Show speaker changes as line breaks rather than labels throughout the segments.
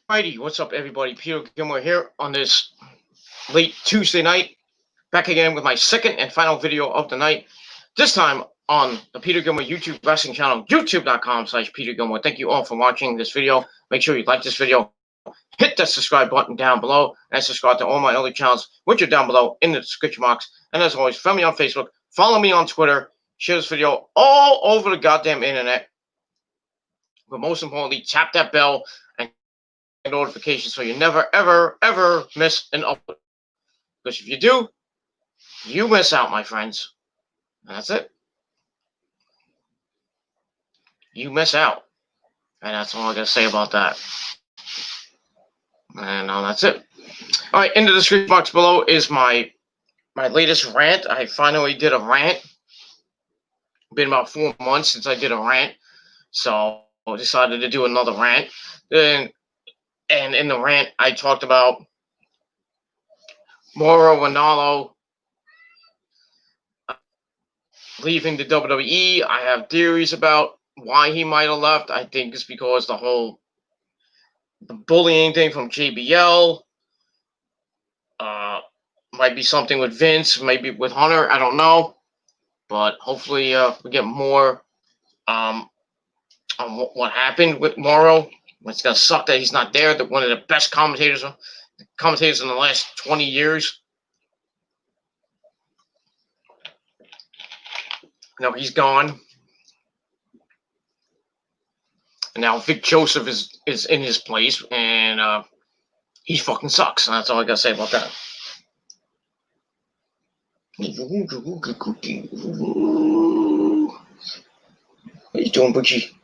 Alrighty, what's up, everybody? Peter Gilmore here on this late Tuesday night. Back again with my second and final video of the night. This time on the Peter Gilmore YouTube wrestling channel, youtube.com/Peter Gilmore. Thank you all for watching this video. Make sure you like this video, hit that subscribe button down below, and subscribe to all my other channels, which are down below in the description box. And as always, friend me on Facebook, follow me on Twitter, share this video all over the goddamn internet. But most importantly, tap that bell and notifications so you never, ever miss an upload. Because if you do, you miss out, my friends. And that's it. You miss out. And that's all I gotta say about that. And that's it. Alright, in the description box below is my latest rant. I finally did a rant. Been about 4 months since I did a rant. So I decided to do another rant. And in the rant, I talked about Mauro Ranallo leaving the WWE. I have theories about why he might have left. I think it's because the bullying thing from JBL. Might be something with Vince, maybe with Hunter. I don't know. But hopefully we get more on what happened with Mauro. It's going to suck that he's not there. One of the best commentators in the last 20 years. No, he's gone. And now Vic Joseph is in his place, and he fucking sucks. And that's all I gotta say about that. What are you doing, Butchie?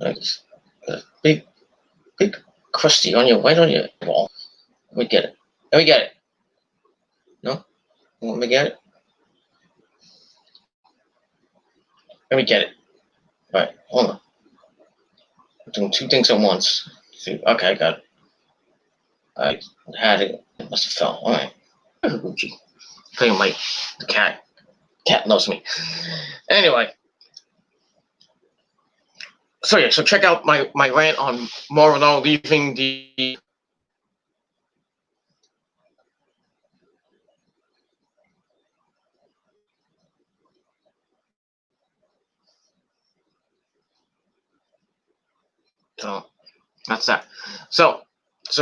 Nice. Big crusty on your wall. Let me get it. Let me get it. No? Let me get it. Let me get it. All right, hold on. I'm doing two things at once. See, okay, I got it. I had it. It must have fell. All right. Gucci. Playing like the cat. Cat loves me. Anyway. So yeah, so check out my rant on Mauro leaving the So that's that. So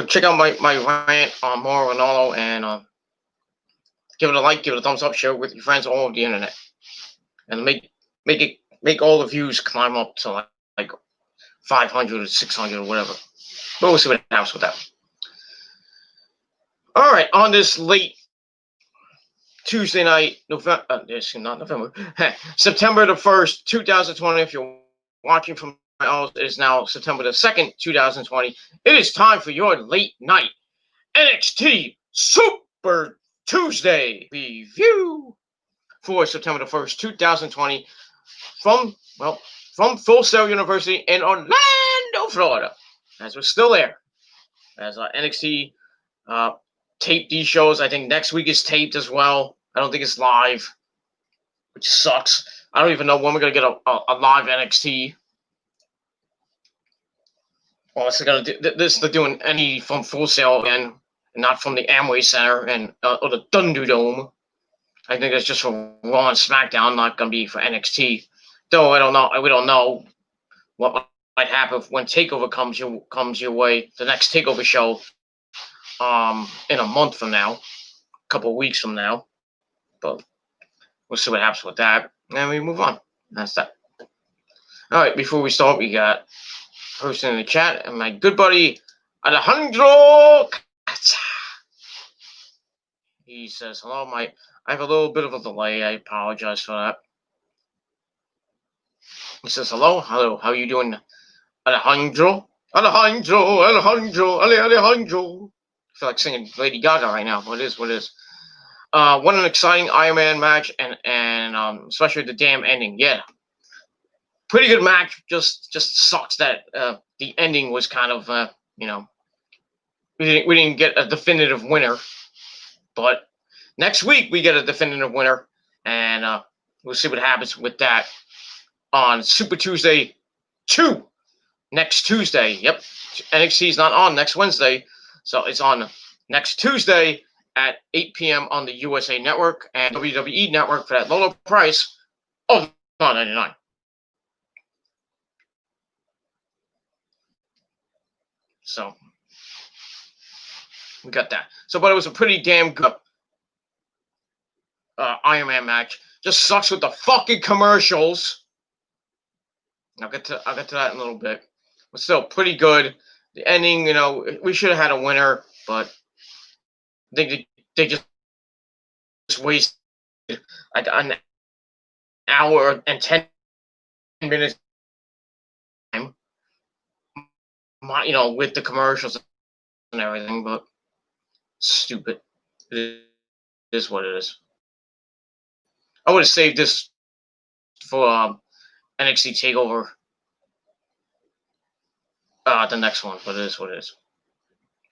check out my rant on Mauro Ranallo and give it a like, give it a thumbs up, share it with your friends all over the internet, and make all the views climb up to like 500 or 600 or whatever. But we'll see what happens with that. All right, on this late Tuesday night, September the 1st, 2020. If you're watching from my house, it is now September the 2nd, 2020. It is time for your late night NXT Super Tuesday review for September the 1st, 2020 from Full Sail University in Orlando, Florida. As we're still there. As NXT taped these shows. I think next week is taped as well. I don't think it's live, which sucks. I don't even know when we're going to get a live NXT. Well, they're doing any from Full Sail again, and not from the Amway Center or the Thunder Dome. I think it's just for Raw and SmackDown, not going to be for NXT. Though I don't know. We don't know what might happen when TakeOver comes your way. The next TakeOver show, in a month from now, a couple of weeks from now. But we'll see what happens with that, and we move on. That's that. All right. Before we start, we got a person in the chat, and my good buddy Alejandro. He says, "Hello, I have a little bit of a delay. I apologize for that." He says, hello, how are you doing, Alejandro? Alejandro. I feel like singing Lady Gaga right now, but it is what it is. What an exciting Iron Man match, and especially the damn ending. Yeah, pretty good match. Just sucks that the ending was kind of we didn't get a definitive winner, but next week we get a definitive winner, and we'll see what happens with that on Super Tuesday 2 next Tuesday. Yep, NXT is not on next Wednesday, so it's on next Tuesday at 8 p.m. on the USA Network and WWE Network for that lower price of $9.99. So we got that. So, but it was a pretty damn good Iron Man match. Just sucks with the fucking commercials. I'll get to that in a little bit. But still, pretty good. The ending, we should have had a winner, but I think they just wasted like an hour and 10 minutes time, with the commercials and everything. But stupid. It is what it is. I would have saved this for NXT Takeover, the next one, but it is what it is.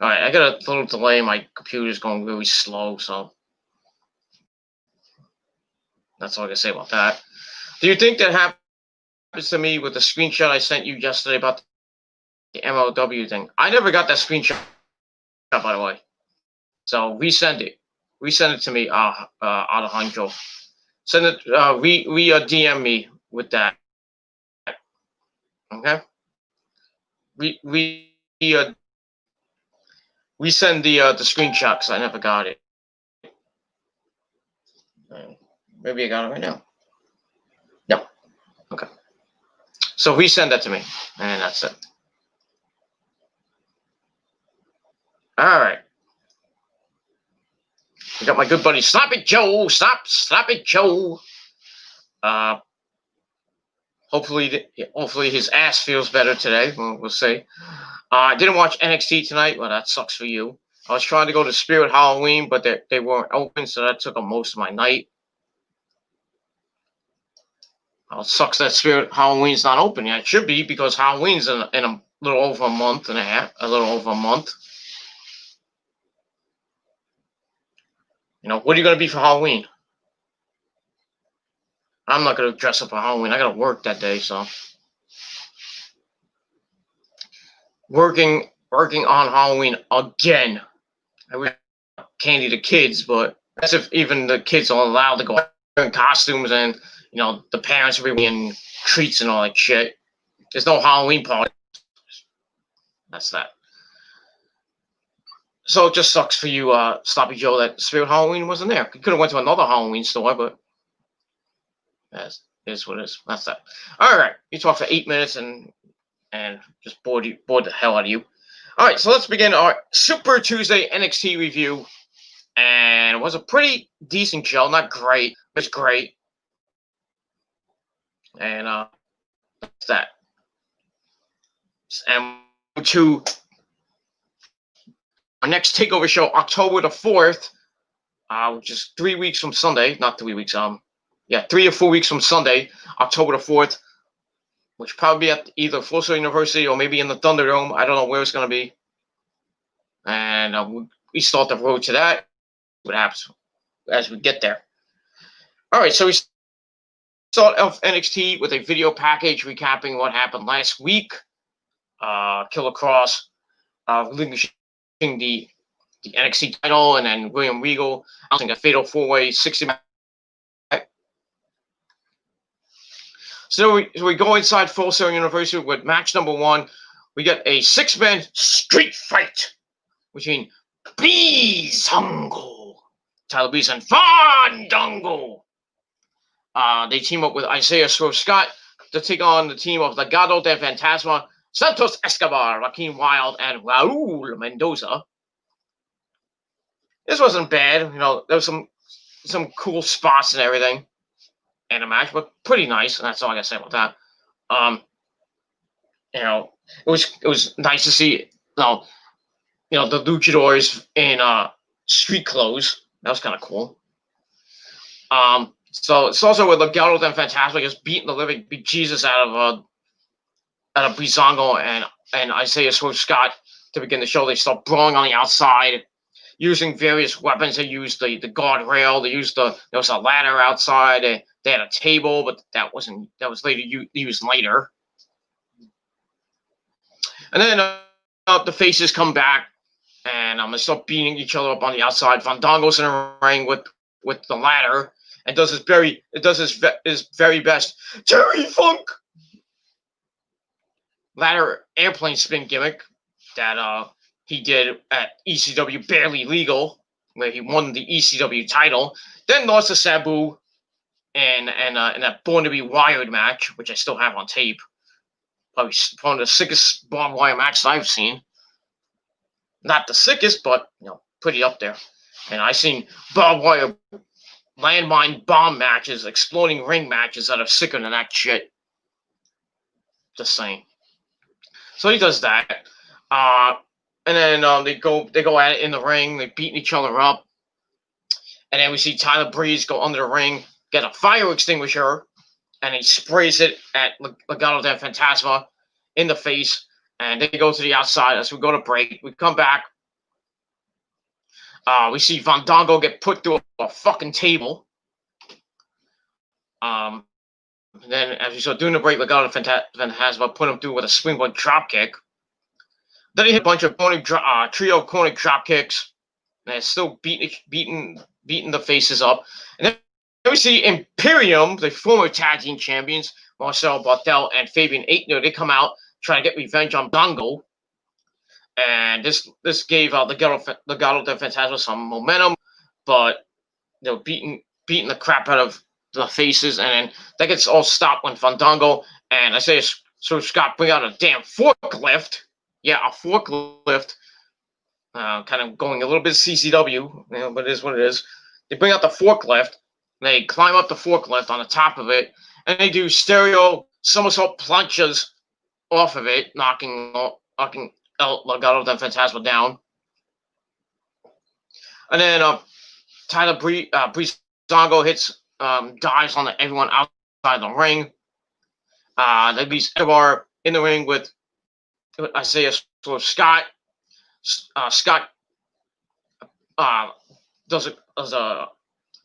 All right, I got a little delay. My computer's going really slow, so that's all I can say about that. Do you think that happens to me with the screenshot I sent you yesterday about the MLW thing? I never got that screenshot, by the way. So resend it. Resend it to me, Alejandro. Send it. DM me with that. Okay. We send the screenshot because I never got it. Maybe I got it right now. No. Okay. So resend that to me, and that's it. All right. We got my good buddy Sloppy Joe. Sloppy Joe. Hopefully his ass feels better today. We'll see. I didn't watch NXT tonight. Well, that sucks for you. I was trying to go to Spirit Halloween, but they weren't open, so that took up most of my night. Well, it sucks that Spirit Halloween's not open yet. It should be, because Halloween's in a little over a month and a half. A little over a month. What are you going to be for Halloween? I'm not going to dress up for Halloween. I got to work that day, so. Working on Halloween again. I wish candy to kids, but that's if even the kids are allowed to go in costumes, and the parents are bringing treats and all that shit. There's no Halloween party. That's that. So it just sucks for you, Sloppy Joe, that Spirit Halloween wasn't there. You could have went to another Halloween store, but that is what it is. That's that. All right, you talked for 8 minutes and just bored the hell out of you. All right, so let's begin our Super Tuesday NXT review. And it was a pretty decent show. Not great, but it's great. And that's that. And to our next takeover show, October the 4th, which is 3 weeks from Sunday. Not 3 weeks. 3 or 4 weeks from Sunday, October the 4th, which probably be at either Full Sail University or maybe in the Thunderdome. I don't know where it's going to be. And we start the road to that. What happens as we get there. All right, so we start off NXT with a video package recapping what happened last week. Killer Kross relinquishing the NXT title, and then William Regal announcing a fatal 4-way 60-man. So we go inside Full Sail University with match number 1. We get a 6-man street fight between Breezango, Tyler Breeze, and Fandango. They team up with Isaiah Swerve Scott to take on the team of Legado del Fantasma, Santos Escobar, Joaquin Wilde, and Raul Mendoza. This wasn't bad. There was some cool spots and everything in the match, but pretty nice. And that's all I gotta say about that. It was nice to see the luchadors in street clothes. That was kind of cool. So it's also with Legado del Fantasma just beating the living bejesus out of Breezango and Isaiah Swerve Scott to begin the show. They start brawling on the outside, using various weapons. They used the guardrail. They used there was a ladder outside. They had a table, but that was later used later. And then the faces come back, and I'm gonna start beating each other up on the outside. Fandango's in a ring with the ladder and does his very best Terry Funk ladder airplane spin gimmick that he did at ECW Barely Legal, where he won the ECW title. Then lost to Sabu in that Born to Be Wired match, which I still have on tape. Probably one of the sickest barbed wire matches I've seen. Not the sickest, but pretty up there. And I've seen barbed wire landmine bomb matches, exploding ring matches that are sicker than that shit. Just saying. So he does that. And then they go at it in the ring. They're beating each other up. And then we see Tyler Breeze go under the ring, get a fire extinguisher, and he sprays it at Legado del Fantasma in the face. And they go to the outside as we go to break. We come back. We see Fandango get put through a fucking table. Then, as we saw during the break, Legado del Fantasma put him through with a springboard dropkick. Then he hit a bunch of trio corner drop kicks, and it's still beating the faces up. And then we see Imperium, the former tag team champions, Marcel Barthel and Fabian Aichner. They come out trying to get revenge on Dango, and this gave Legado del Fantasma some momentum, but they were beating the crap out of the faces, and then that gets all stopped when Fandango and Isaiah Swerve Scott bring out a damn forklift. Yeah, a forklift. Kind of going a little bit CCW, but it is what it is. They bring out the forklift. They climb up the forklift on the top of it, and they do stereo somersault plunges off of it, knocking El Legado del Fantasma down. And then Tyler Breezango hits dives on everyone outside the ring. That leaves Edward in the ring with Isaiah Swerve Scott. Scott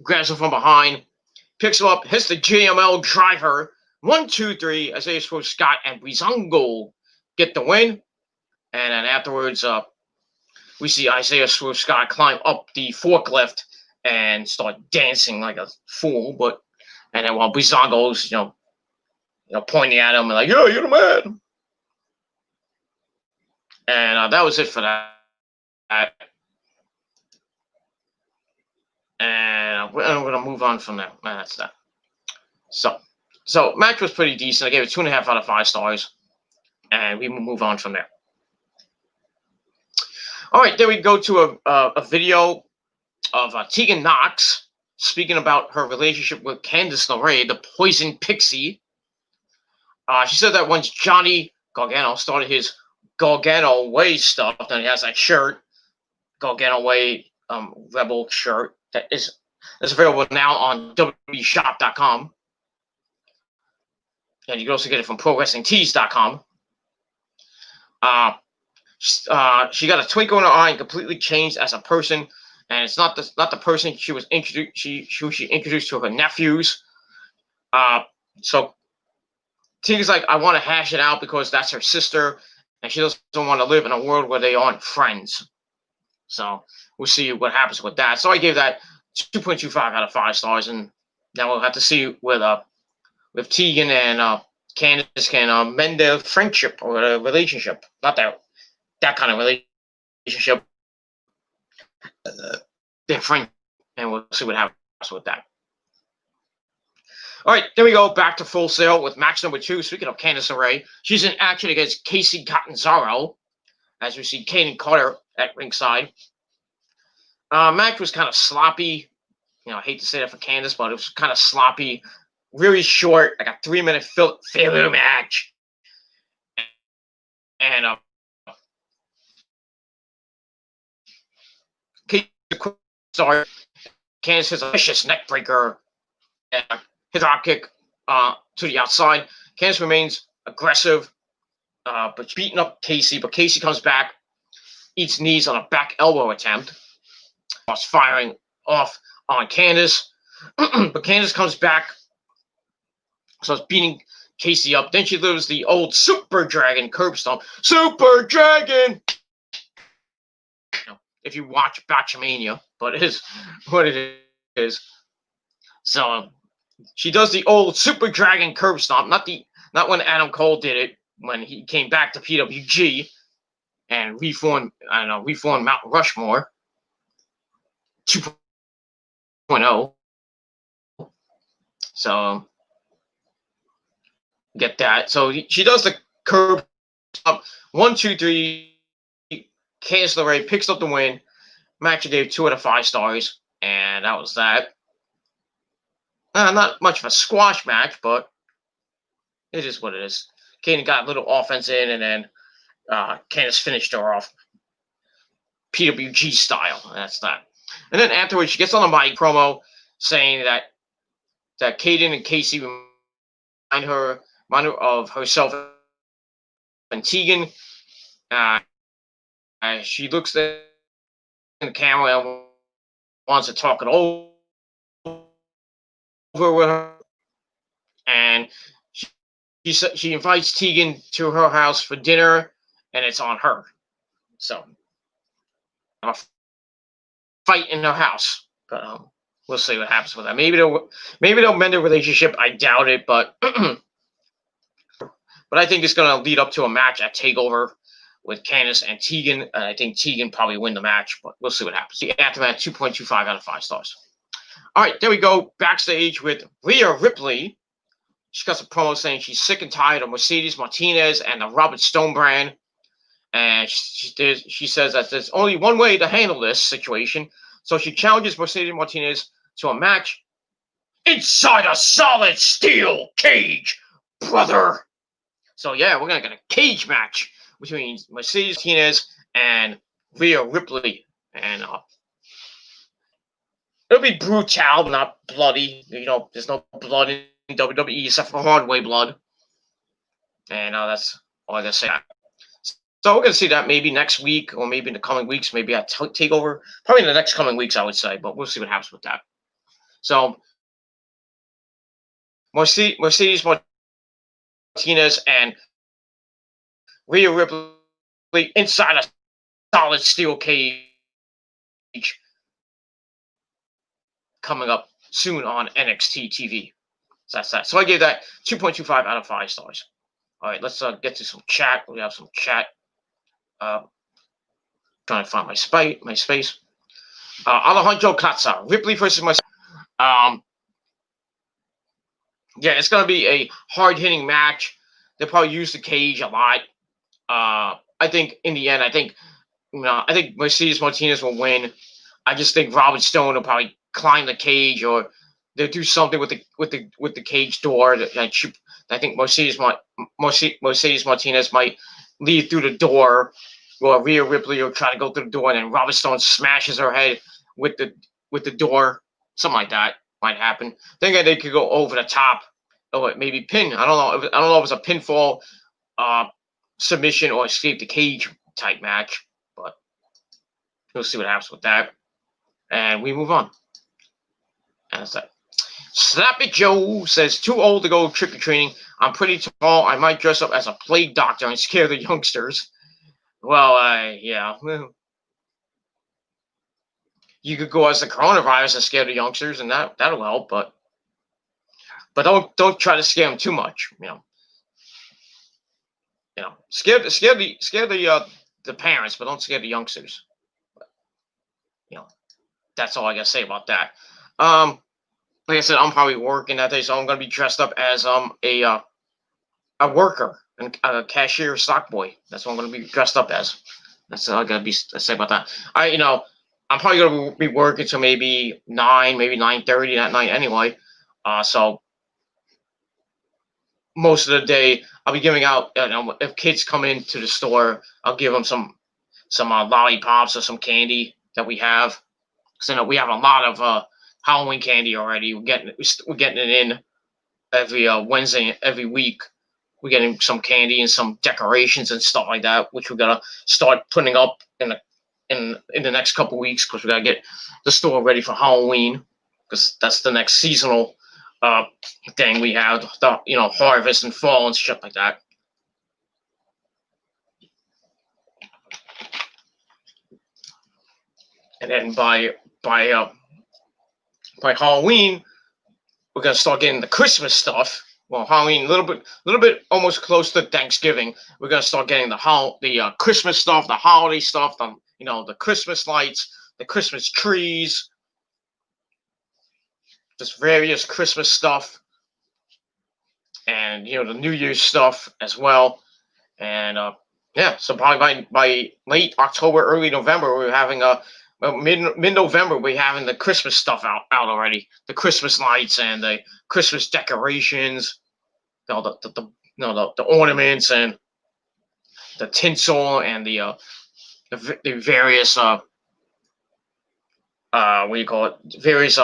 grabs him from behind, picks him up, hits the JML driver. 1, 2, 3. Isaiah Swerve Scott and Breezango get the win. And then afterwards, we see Isaiah Swerve Scott climb up the forklift and start dancing like a fool. And then while Breezango's pointing at him and like, "Yeah, you're the man." And that was it for that. And I'm going to move on from there. That's that. So match was pretty decent. I gave it 2.5 out of 5 stars. And we will move on from there. All right, then we go to a video of Tegan Knox speaking about her relationship with Candice LeRae, the Poison Pixie. She said that once Johnny Gargano started his Gargano Way stuff, and he has that shirt, Gargano Way Rebel shirt, that's available now on WWEshop.com. And you can also get it from ProWrestlingTees.com. She got a twinkle in her eye and completely changed as a person. And it's not the person she was introduced. She introduced to her nephews. So Tegan's like, I want to hash it out because that's her sister, and she doesn't want to live in a world where they aren't friends. So we'll see what happens with that. So I gave that 2.25 out of 5 stars, and now we'll have to see with Tegan and Candice can mend their friendship or a relationship. Not that kind of relationship. They're friends, and we'll see what happens with that. All right, there we go. Back to Full Sail with match number 2. Speaking of Candice LeRae, she's in action against Casey Catanzaro, as we see Kaden Carter at ringside. Match was kind of sloppy. I hate to say that for Candice, but it was kind of sloppy. Really short, like a 3-minute filler match. And Casey start. Candice hits a vicious neck breaker. His drop kick to the outside. Candice remains aggressive, but beating up Casey. But Casey comes back, eats knees on a back elbow attempt. Starts firing off on Candice. But Candice comes back, starts beating Casey up. Then she does the old Super Dragon curb stomp. Super Dragon! If you watch Botchamania, but it is what it is. So she does the old Super Dragon curb stomp, not when Adam Cole did it, when he came back to PWG and reformed Mount Rushmore 2.0. So get that. So she does the curb stomp. 1, 2, 3. Candice LeRae picks up the win. Match I gave 2 out of 5 stars, and that was that. Not much of a squash match, but it is what it is. Kane got a little offense in, and then Candice finished her off PWG style. And that's that. And then afterwards, she gets on the mic promo saying that Kaden and Casey remind her of herself and Tegan. She looks at the camera and wants to talk it over with her, and she invites Tegan to her house for dinner, and it's on her. So a fight in her house, but we'll see what happens with that. Maybe they'll mend the relationship. I doubt it, but but I think it's gonna lead up to a match at Takeover with Candice and Tegan. And I think Tegan probably win the match, but we'll see what happens. The Aftermath 2.25 out of 5 stars. All right, there we go. Backstage with Rhea Ripley. She got some promo saying she's sick and tired of Mercedes Martinez and the Robert Stone brand. And she says that there's only one way to handle this situation. So she challenges Mercedes Martinez to a match inside a solid steel cage, brother. So yeah, we're going to get a cage match between Mercedes Martinez and Rhea Ripley. And it'll be brutal, not bloody. There's no blood in WWE except for Hardway blood. And that's all I gotta say. So we're gonna see that maybe next week, or maybe in the coming weeks, maybe at Takeover. Probably in the next coming weeks, I would say, but we'll see what happens with that. So Mercedes Martinez and Rhea Ripley inside a solid steel cage coming up soon on NXT TV. So that's that. So I gave that 2.25 out of 5 stars. All right, let's get to some chat. We have some chat. Trying to find my space. Alejandro Katza, Ripley versus myself. Yeah, it's gonna be a hard-hitting match. They'll probably use the cage a lot. I think in the end, I think Mercedes Martinez will win. I just think Robert Stone will probably climb the cage, or they'll do something with the cage door. I think Mercedes Martinez might lead through the door, or Rhea Ripley will try to go through the door, and then Robert Stone smashes her head with the door. Something like that might happen. Think that they could go over the top, or maybe pin. I don't know if it's a pinfall, submission, or escape the cage type match, but we'll see what happens with that. And we move on. And that's that. Slappy Joe says, too old to go trick-or-treating. I'm pretty tall. I might dress up as a plague doctor and scare the youngsters. Well, yeah. You could go as the coronavirus and scare the youngsters, and that'll help, but don't try to scare them too much, Scare the parents, but don't scare the youngsters. That's all I gotta say about that. Like I said, I'm probably working that day, so I'm gonna be dressed up as a worker and a cashier stock boy. That's what I'm gonna be dressed up as. That's all I gotta say about that. I'm probably gonna be working till maybe 9, maybe 9:30 that night anyway. So most of the day I'll be giving out. If kids come into the store, I'll give them some lollipops or some candy that we have. So we have a lot of Halloween candy already. We're getting it in every Wednesday, every week. We're getting some candy and some decorations and stuff like that, which we're gonna start putting up in the next couple weeks, because we gotta get the store ready for Halloween, because that's the next seasonal thing we have, the harvest and fall and shit like that. And then by Halloween, we're gonna start getting the Christmas stuff. Well, Halloween a little bit almost close to Thanksgiving. We're gonna start getting the Christmas stuff, the holiday stuff, the Christmas lights, the Christmas trees, just various Christmas stuff, and the New Year's stuff as well. And yeah, so probably by late October, early November, we're having mid November, we're having the Christmas stuff out already. The Christmas lights and the Christmas decorations, the ornaments and the tinsel and the various what do you call it? Various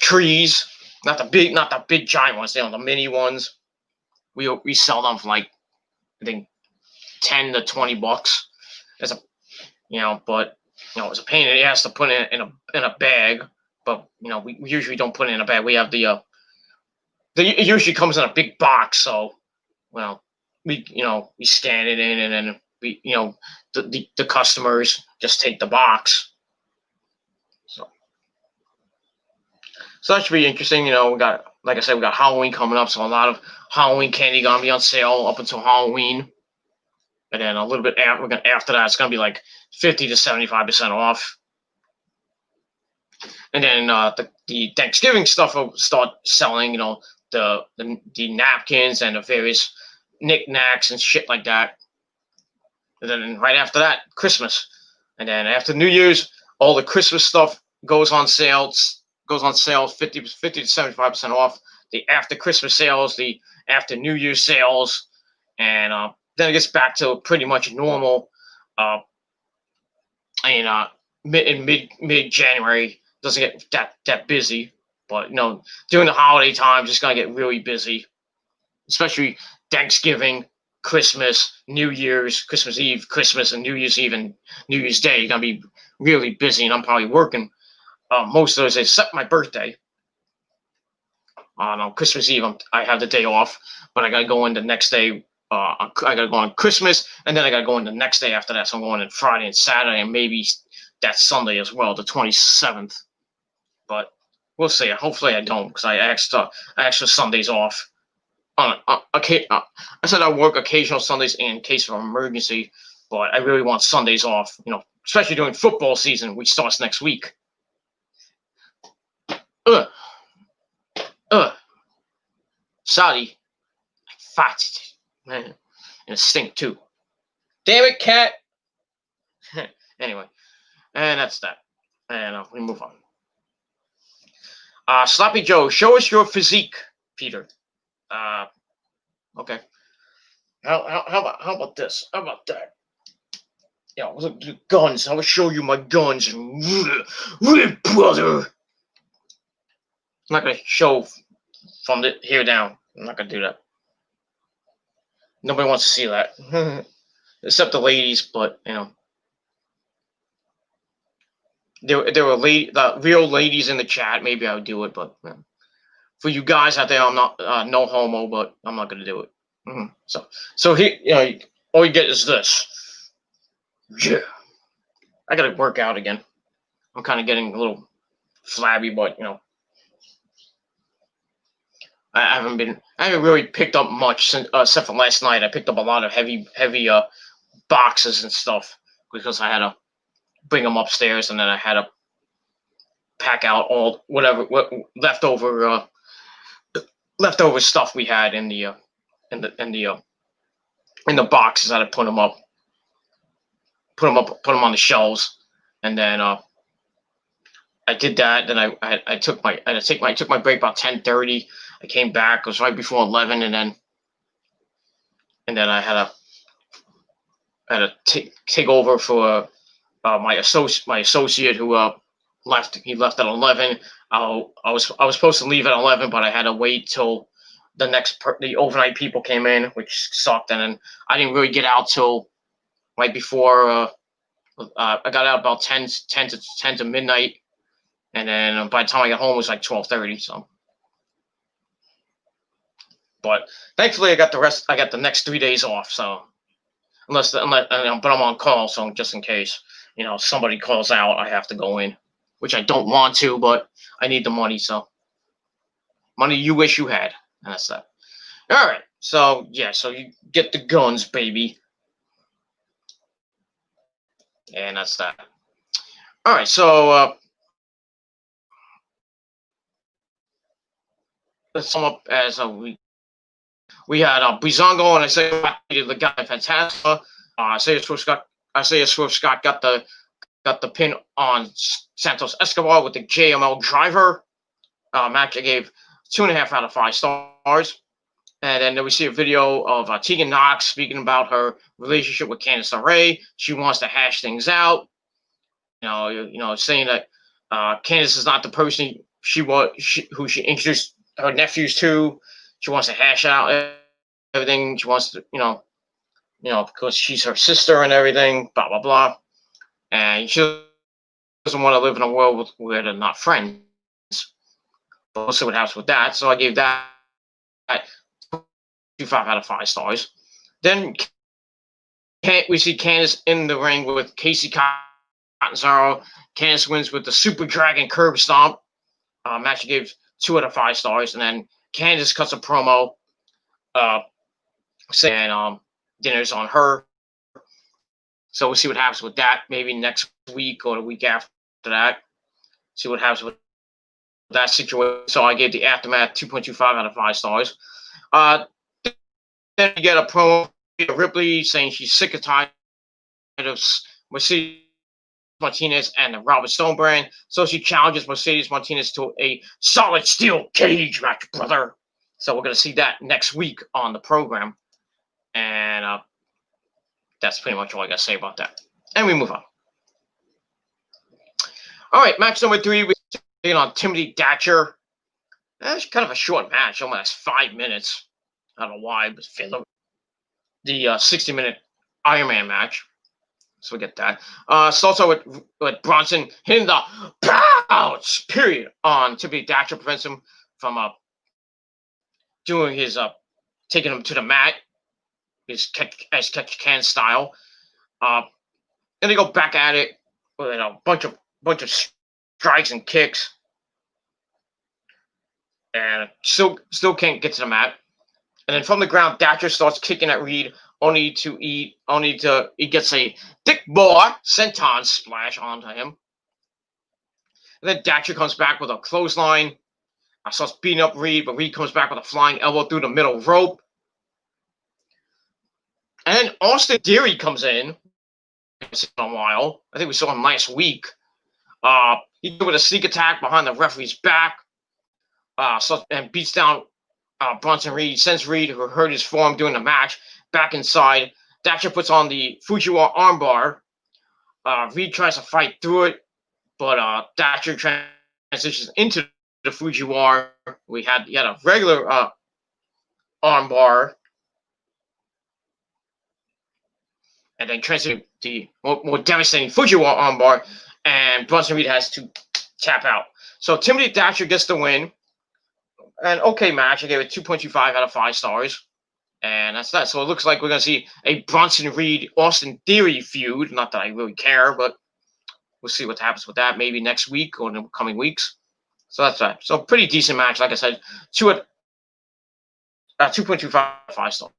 trees. Not the big giant ones. The mini ones. We sell them for like, I think, $10 to $20. It's but it's a pain in the ass to put it in a bag. But we usually don't put it in a bag. We have it usually comes in a big box. So we scan it in, and then we the customers just take the box. So that should be interesting. We got, like I said, we got Halloween coming up, so a lot of Halloween candy gonna be on sale up until Halloween. And then a little bit after that, it's gonna be like 50 to 75% off. And then the Thanksgiving stuff will start selling. The napkins and the various knickknacks and shit like that. And then right after that, Christmas. And then after New Year's, all the Christmas stuff goes on sale. 50 to 75% off. The after Christmas sales, the after New Year's sales, and then it gets back to pretty much normal. In mid January, doesn't get that busy, but during the holiday times, it's gonna get really busy, especially Thanksgiving, Christmas, New Year's, Christmas Eve, Christmas, and New Year's Eve and New Year's Day. You're gonna be really busy, and I'm probably working most of those days, except my birthday. On Christmas Eve, I have the day off, but I gotta go in the next day. I gotta go on Christmas, and then I gotta go in the next day after that. So I'm going in Friday and Saturday, and maybe that Sunday as well, the 27th. But we'll see. Hopefully I don't, because I asked for Sundays off. I said I work occasional Sundays in case of an emergency, but I really want Sundays off. Especially during football season, which starts next week. Saudi, fat, man, and it stink too. Damn it, cat. Anyway, and that's that. And we move on. Sloppy Joe, show us your physique, Peter. Okay. How about this? How about that? Look, the guns. I will show you my guns, brother. I'm not gonna show from here down. I'm not gonna do that. Nobody wants to see that, except the ladies. But there were the real ladies in the chat. Maybe I would do it, but for you guys out there, I'm not no homo, but I'm not gonna do it. So here, all you get is this. Yeah, I gotta work out again. I'm kind of getting a little flabby, but I haven't really picked up much since, except for last night. I picked up a lot of heavy boxes and stuff because I had to bring them upstairs, and then I had to pack out all what leftover stuff we had in the boxes. I had to put them on the shelves, and then I did that. Then I took my break about 10:30. I came back. It was right before 11, and then I had to take over for my associate who left. He left at 11. I was supposed to leave at 11, but I had to wait till the overnight people came in, which sucked. And then I didn't really get out till right before. I got out about 10 to midnight, and then by the time I got home it was like 12:30. So But thankfully, I got the next 3 days off. So but I'm on call, so just in case somebody calls out, I have to go in, which I don't want to, but I need the money. So money you wish you had, and that's that. All right. So yeah, so you get the guns, baby, and that's that. All right. So let's sum up as we had Breezango and Isaiah the guy Fantasma. Isaiah Swift Scott got the pin on Santos Escobar with the JML driver. Match I gave 2.5 out of 5 stars. And then we see a video of Tegan Knox speaking about her relationship with Candice LeRae. She wants to hash things out. Saying that Candice is not the person who she introduced her nephews to. She wants to hash out everything. She wants to, because she's her sister and everything. Blah blah blah. And she doesn't want to live in a world where they're not friends. But we'll see what happens with that. So I gave that 2.5 out of 5 stars. Then we see Candice in the ring with Casey Catanzaro. Candice wins with the Super Dragon Curb Stomp. Match I gave 2 out of 5 stars. And then Candice cuts a promo saying dinner's on her. So we'll see what happens with that. Maybe next week or the week after that. See what happens with that situation. So I gave the Aftermath 2.25 out of 5 stars. Then you get a promo of Ripley saying she's sick and tired of Mercedes Martinez and the Robert Stone brand. So she challenges Mercedes Martinez to a solid steel cage match, brother. So we're going to see that next week on the program. And that's pretty much all I got to say about that. And we move on. All right, match number 3. We're taking on Timothy Thatcher. That's kind of a short match, almost 5 minutes. I don't know why, but the 60-minute Iron Man match. So we get that. Starts out with Bronson hitting the pounce, period, on Timothy Thatcher, prevents him from doing his taking him to the mat, his catch can style. And they go back at it with a bunch of strikes and kicks, and still can't get to the mat. And then from the ground, Thatcher starts kicking at Reed, only he gets a Dick Boy senton splash onto him. And then Thatcher comes back with a clothesline. Starts beating up Reed, but Reed comes back with a flying elbow through the middle rope. And then Austin Theory comes in. A while. I think we saw him last week. He did with a sneak attack behind the referee's back. And beats down Bronson Reed. Sends Reed, who hurt his form during the match, back inside. Thatcher puts on the Fujiwara armbar. Reed tries to fight through it, but Thatcher transitions into the Fujiwara. He had a regular armbar, and then transition the more devastating Fujiwara armbar, and Bronson Reed has to tap out. So Timothy Thatcher gets the win. An okay match. I gave it 2.25 out of 5 stars. And that's that. So it looks like we're going to see a Bronson Reed Austin Theory feud. Not that I really care, but we'll see what happens with that maybe next week or in the coming weeks. So that's that. So pretty decent match. Like I said, 2.25 5 stars.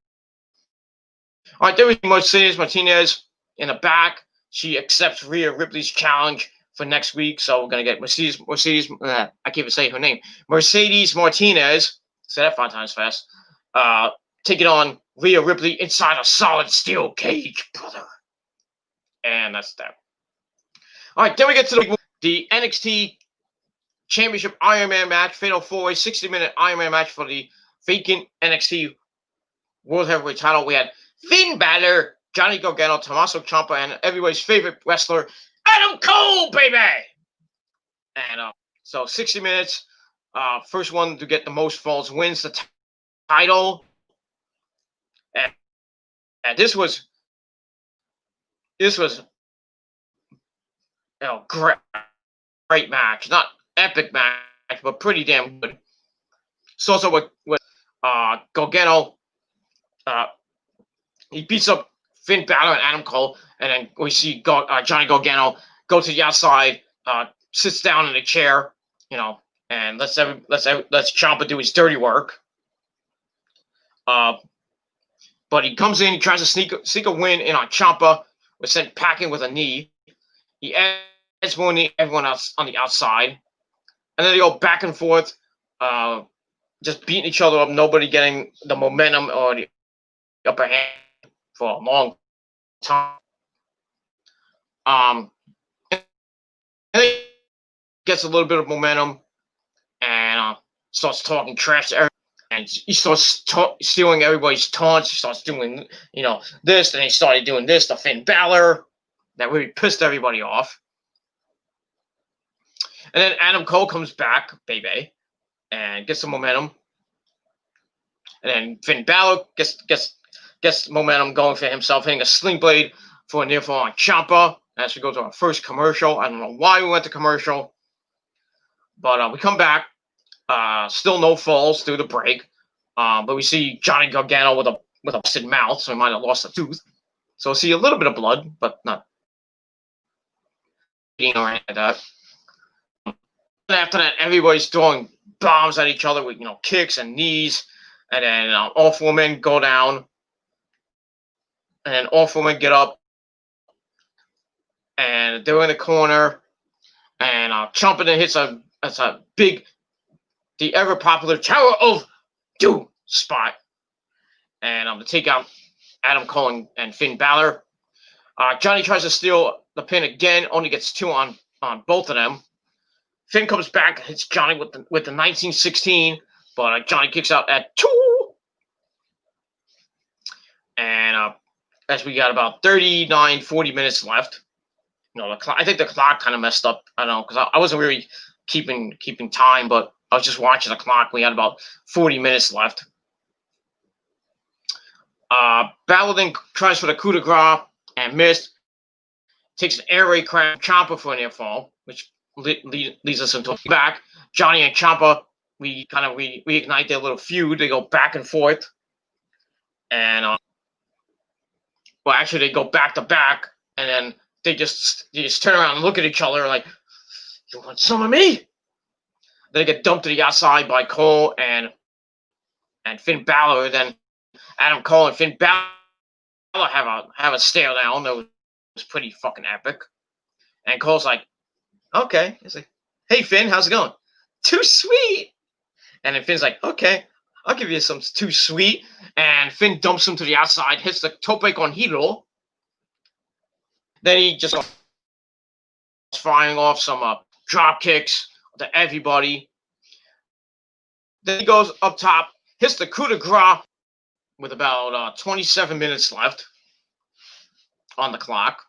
All right, there was Mercedes Martinez in the back. She accepts Rhea Ripley's challenge for next week. So we're going to get Mercedes, I can't even say her name. Mercedes Martinez, say that 5 times fast, taking on Rhea Ripley inside a solid steel cage, brother. And that's that. All right, then we get to the NXT Championship Iron Man match, Fatal 4-Way, 60-minute Iron Man match for the vacant NXT World Heavyweight title. We had Finn Balor, Johnny Gargano, Tommaso Ciampa, and everybody's favorite wrestler, Adam Cole, baby! And so 60 minutes. First one to get the most falls wins the title. And this was great match. Not epic match, but pretty damn good. So also with Gargano, he beats up Finn Balor and Adam Cole, and then we see Johnny Gargano go to the outside, sits down in a chair, and let's Ciampa do his dirty work. But he comes in, he tries to sneak a win in on Ciampa, was sent packing with a knee. He adds one knee, everyone else on the outside, and then they go back and forth, just beating each other up. Nobody getting the momentum or the upper hand for a long time. And he gets a little bit of momentum and starts talking trash to everyone. And he starts stealing everybody's taunts. He starts doing, this. And he started doing this to Finn Balor. That really pissed everybody off. And then Adam Cole comes back, baby, and gets some momentum. And then Finn Balor gets momentum going for himself, hitting a sling blade for a near fall on Ciampa. As we go to our first commercial. I don't know why we went to commercial. But we come back. Still no falls through the break. But we see Johnny Gargano with a busted mouth, so he might have lost a tooth. So we see a little bit of blood, but not or anything like that. And after that, everybody's throwing bombs at each other with kicks and knees. And then all four men go down. And then all four men get up. And they're in the corner. And Ciampa then hits a big, the ever popular Tower of Doom spot. And to take out Adam Cole and Finn Balor. Johnny tries to steal the pin again, only gets two on both of them. Finn comes back, hits Johnny with the 1916, but Johnny kicks out at 2. And as we got about 39, 40 minutes left, I think the clock kind of messed up. I don't know, because I wasn't really keeping time, but I was just watching the clock. We had about 40 minutes left. Balor then tries for the coup de grace and missed. Takes an air raid crab Ciampa for a near fall, which leads us into back. Johnny and Ciampa, we ignite their little feud. They go back and forth, and actually they go back to back, and then they just turn around and look at each other like, "You want some of me?" Then they get dumped to the outside by Cole and Finn Balor. Then Adam Cole and Finn Balor have a stare down. That was pretty fucking epic. And Cole's like, "Okay." He's like, "Hey Finn, how's it going?" "Too sweet." And then Finn's like, "Okay, I'll give you some too sweet." And Finn dumps him to the outside, hits the tope con hilo. Then he just firing off some drop kicks to everybody. Then he goes up top, hits the coup de grace with about 27 minutes left on the clock.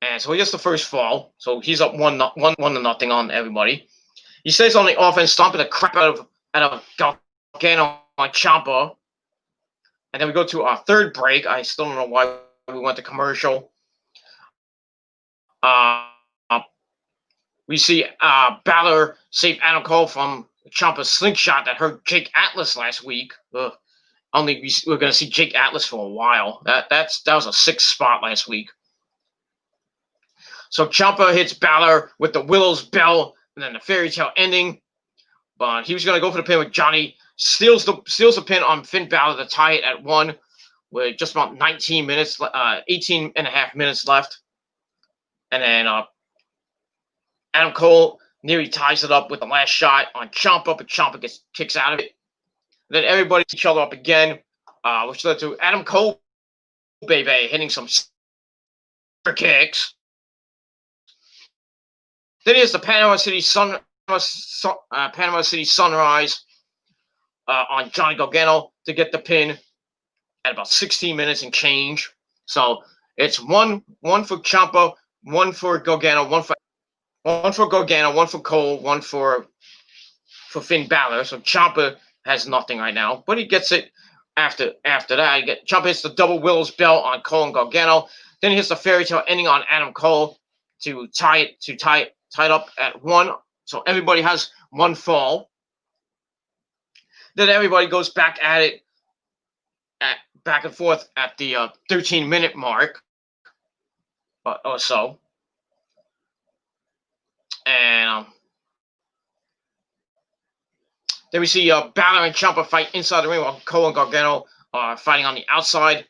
And so he gets the first fall. So he's up 1-0 on everybody. He stays on the offense, stomping the crap out of Gargano on Ciampa. And then we go to our third break. I still don't know why we went to commercial. We see Balor save Adam Cole from Ciampa's slingshot that hurt Jake Atlas last week. Ugh. I don't think we're going to see Jake Atlas for a while. That was a 6 spot last week. So Ciampa hits Balor with the Willow's Bell and then the fairy tale ending. But he was going to go for the pin with Johnny. Steals the pin on Finn Balor to tie it at 1 with just about 18 and a half minutes left. And then Adam Cole nearly ties it up with the last shot on Ciampa, but Ciampa kicks out of it. Then everybody each other up again, which led to Adam Cole, baby, hitting some super kicks. Then here's the Panama City Sunrise on Johnny Gargano to get the pin at about 16 minutes and change. So it's one for Ciampa, one for Gargano, one for Gargano, one for Cole, one for Finn Balor. So Ciampa has nothing right now, but he gets it after that. Ciampa hits the double Willow's Bell on Cole and Gargano. Then he hits the fairy tale ending on Adam Cole to tie it up at 1. So everybody has 1 fall. Then everybody goes back at it, back and forth at the 13-minute mark or so. And then we see Balor and Ciampa fight inside the ring while Cole and Gargano are fighting on the outside.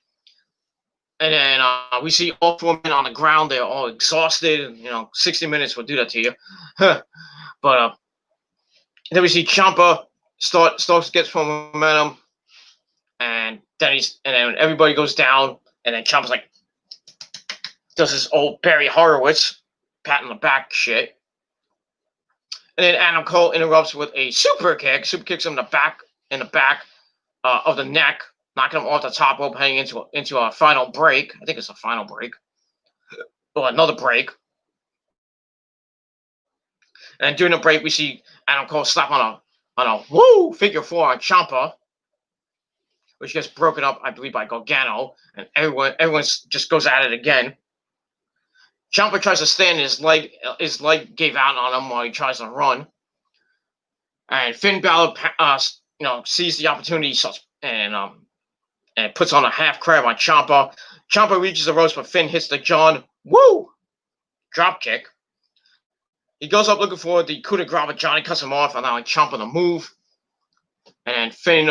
And then we see all 4 men on the ground. They're all exhausted. 60 minutes will do that to you. But then we see Ciampa starts to get some momentum. And then everybody goes down. And then Ciampa's like, does his old Barry Horowitz pat on the back shit. And then Adam Cole interrupts with a super kick. Super kicks him in the back of the neck, knocking him off the top rope, heading into a final break. I think it's a final break. Or another break. And during the break, we see Adam Cole slap on a figure 4 on Ciampa, which gets broken up, I believe, by Gargano, and everyone just goes at it again. Ciampa tries to stand, his leg gave out on him while he tries to run. And Finn Balor, sees the opportunity and puts on a half crab on Ciampa. Ciampa reaches the ropes, but Finn hits the John drop kick. He goes up looking for the coup de grace, but Johnny cuts him off, allowing Ciampa to move. And then Finn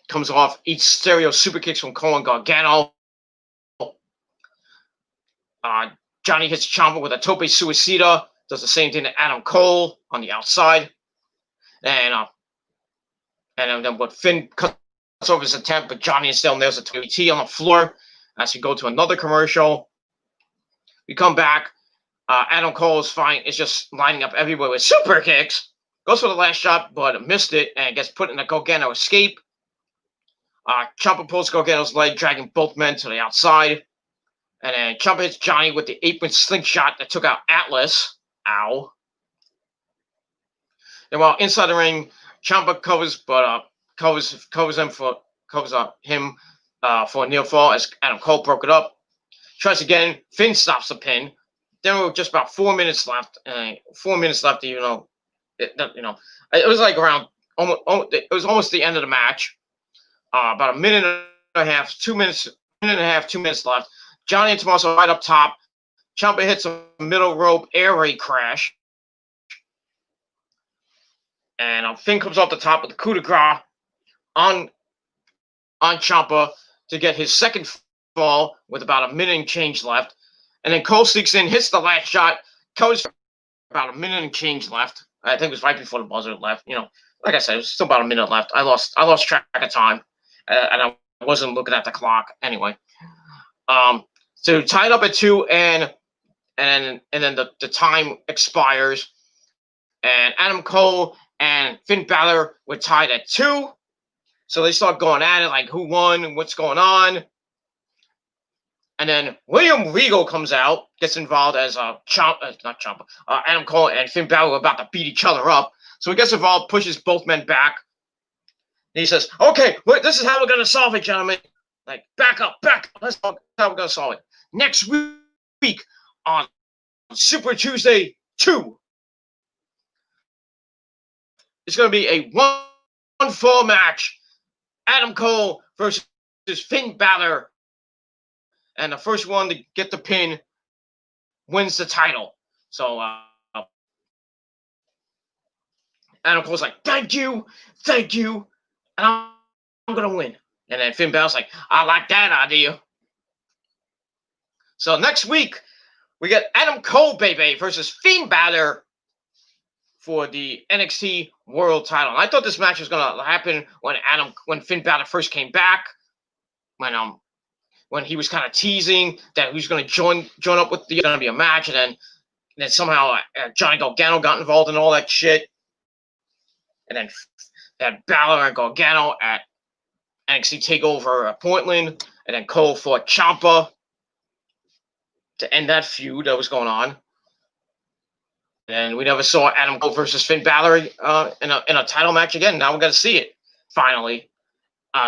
comes off, eats stereo super kicks from Cole and Gargano. Johnny hits Ciampa with a tope suicida, does the same thing to Adam Cole on the outside. And then what Finn cuts over his attempt, but Johnny still nails a TT on the floor as we go to another commercial. We come back. Adam Cole is fine. It's just lining up everywhere with super kicks. Goes for the last shot, but missed it and gets put in a Gargano escape. Ciampa pulls Gargano's leg, dragging both men to the outside. And then Ciampa hits Johnny with the apron slingshot that took out Atlas. Ow. And while inside the ring, Ciampa covers him for a near fall as Adam Cole broke it up. Tries again. Finn stops the pin. There were just about 4 minutes left. 4 minutes left. It was like around almost. It was almost the end of the match. About a minute and a half, 2 minutes, minute and a half, 2 minutes left. Johnny and Tommaso right up top. Ciampa hits a middle rope air raid crash. And Finn comes off the top with the coup de grace on Ciampa to get his second fall with about a minute and change left. And then Cole sneaks in, hits the last shot, covers for about a minute and change left. I think it was right before the buzzer left. Like I said, it was still about a minute left. I lost track of time, and I wasn't looking at the clock anyway. So tied up at 2, and then the time expires, and Adam Cole and Finn Balor were tied at 2. So they start going at it, like who won and what's going on. And then William Regal comes out, gets involved as Adam Cole and Finn Balor were about to beat each other up. So he gets involved, pushes both men back. And he says, okay, this is how we're going to solve it, gentlemen. Like, back up. That's how we're going to solve it. Next week on Super Tuesday 2. It's going to be a one-fall match. Adam Cole versus Finn Balor. And the first one to get the pin wins the title. So Adam Cole's like, thank you. And I'm going to win. And then Finn Balor's like, I like that idea. So next week, we get Adam Cole, baby, versus Finn Balor for the NXT World Title. And I thought this match was going to happen when Finn Balor first came back, when he was kind of teasing that he was going to join up with going to be a match, and then somehow Johnny Gargano got involved in all that shit, and then had Balor and Gargano at NXT TakeOver Portland, and then Cole fought Ciampa to end that feud that was going on. And we never saw Adam Cole versus Finn Balor in a title match again. Now we're going to see it, finally.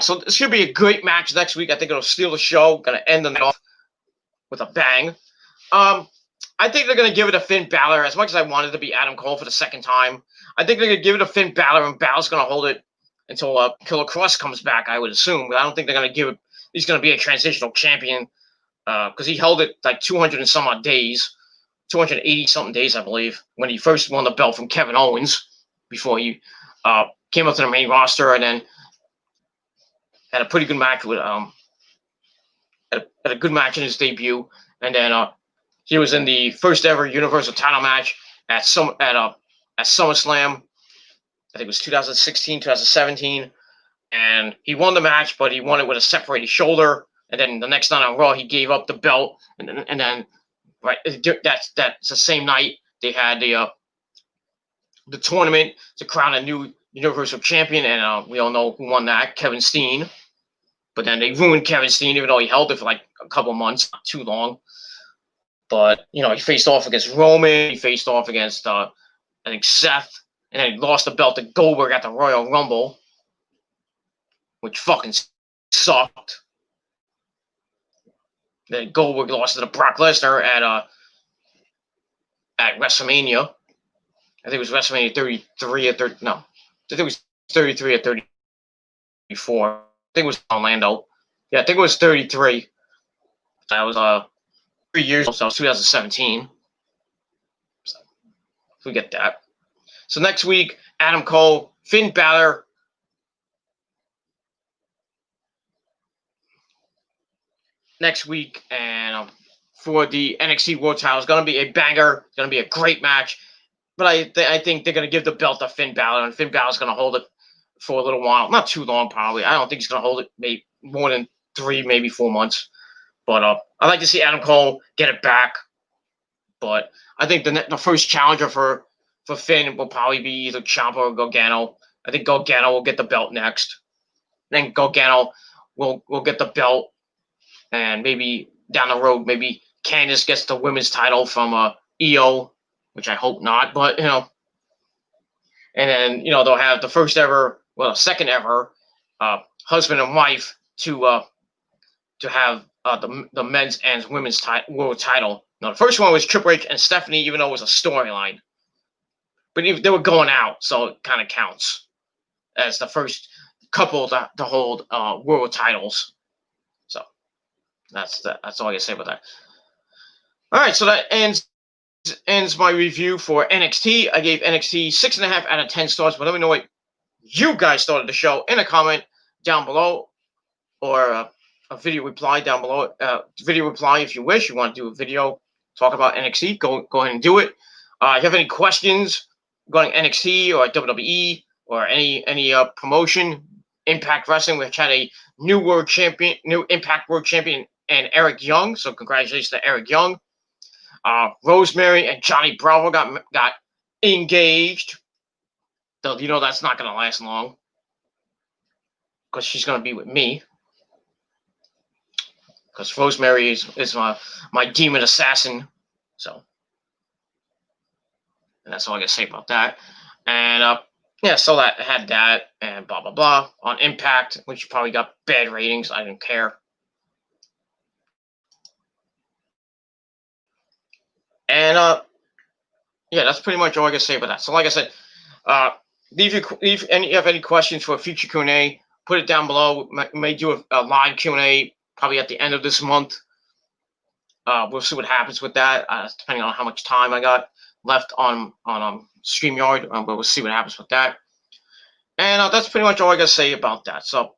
So this should be a great match next week. I think it'll steal the show. Going to end the night off with a bang. I think they're going to give it to Finn Balor. As much as I wanted to be Adam Cole for the second time, I think they're going to give it to Finn Balor, and Balor's going to hold it until Killer Cross comes back, I would assume. But I don't think they're gonna give it. He's gonna be a transitional champion because he held it like 200 and some odd days, 280 something days, I believe, when he first won the belt from Kevin Owens before he came up to the main roster, and then had a pretty good match with had a good match in his debut, and then he was in the first ever Universal Title match at SummerSlam. I think it was 2016, 2017, and he won the match, but he won it with a separated shoulder. And then the next night on Raw, he gave up the belt, and then right, that's the same night they had the tournament to crown a new Universal Champion, and we all know who won that, Kevin Steen. But then they ruined Kevin Steen, even though he held it for like a couple months, not too long. But, you know, he faced off against Roman. He faced off against, I think, Seth. And then he lost the belt to Goldberg at the Royal Rumble, which fucking sucked. Then Goldberg lost to Brock Lesnar at WrestleMania. I think it was WrestleMania 33 or 30. No, I think it was 33 or 34. I think it was Orlando. Yeah, I think it was 33. That was 3 years ago, so it was 2017. So we get that. So next week, Adam Cole, Finn Balor. Next week, and for the NXT World Title, it's going to be a banger. It's going to be a great match. But I think they're going to give the belt to Finn Balor, and Finn Balor's going to hold it for a little while. Not too long, probably. I don't think he's going to hold it maybe more than 3, maybe 4 months. But I'd like to see Adam Cole get it back. But I think the first challenger for Finn will probably be either Ciampa or Gargano. I think Gargano will get the belt next. Then Gargano will get the belt. And maybe down the road, maybe Candice gets the women's title from EO, which I hope not. But, you know. And then, you know, they'll have the first ever, well, second ever husband and wife to have the men's and women's world title. Now, the first one was Triple H and Stephanie, even though it was a storyline. But they were going out, so it kind of counts as the first couple to hold world titles. So that's all I can say about that. All right, so that ends my review for NXT. I gave NXT 6.5 out of 10 stars. But let me know what you guys thought of the show in a comment down below, or a video reply down below. Video reply if you wish. You want to do a video talk about NXT, go ahead and do it. If you have any questions regarding NXT or WWE or any promotion, Impact Wrestling, which had a new Impact World Champion, and Eric Young. So congratulations to Eric Young. Rosemary and Johnny Bravo got engaged. Though you know that's not going to last long because she's going to be with me. Because Rosemary is my demon assassin. So, and that's all I got to say about that. And yeah, so that had that and blah blah blah on Impact, which probably got bad ratings. I didn't care. And yeah, that's pretty much all I can say about that. So, like I said, if you have any questions for a future Q&A, put it down below. We may do a live Q&A probably at the end of this month. We'll see what happens with that, depending on how much time I got left on StreamYard. But we'll see what happens with that. And that's pretty much all I got to say about that. So,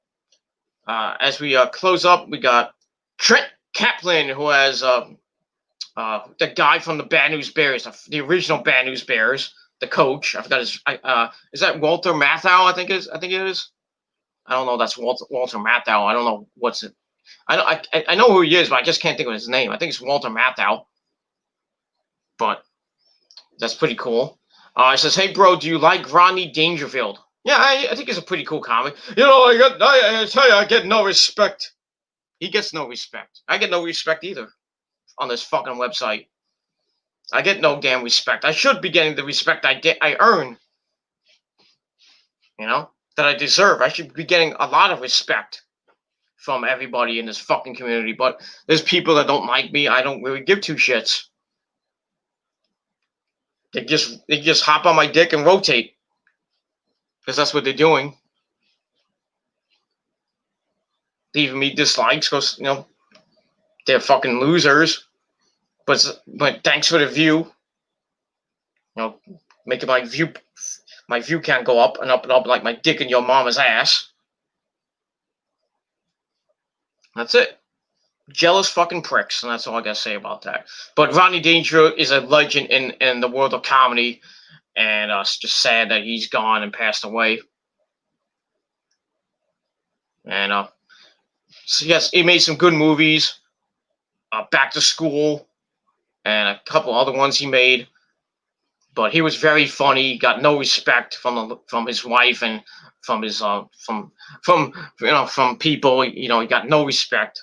as we close up, we got Trent Kaplan, who has the guy from the Bad News Bears, the original Bad News Bears, the coach. I forgot his. Is that Walter Matthau? I think it is. I don't know. That's Walter Matthau. I don't know what's it. I know who he is, but I just can't think of his name. I think it's Walter Matthau. But that's pretty cool. It says, "Hey, bro, do you like Rodney Dangerfield?" Yeah, I think he's a pretty cool comic. You know, I tell you, I get no respect. He gets no respect. I get no respect either on this fucking website. I get no damn respect. I should be getting the respect I earn. You know, that I deserve. I should be getting a lot of respect from everybody in this fucking community. But there's people that don't like me. I don't really give two shits. They just hop on my dick and rotate. Because that's what they're doing. leaving me dislikes because, you know, they're fucking losers. But thanks for the view. You know, making my view count go up and up and up like my dick in your mama's ass. That's it. Jealous fucking pricks, and that's all I gotta say about that. But Rodney Dangerfield is a legend in the world of comedy, and it's just sad that he's gone and passed away. And so yes, he made some good movies, Back to School, and a couple other ones he made. But he was very funny. Got no respect from his wife and from his from people. You know, he got no respect.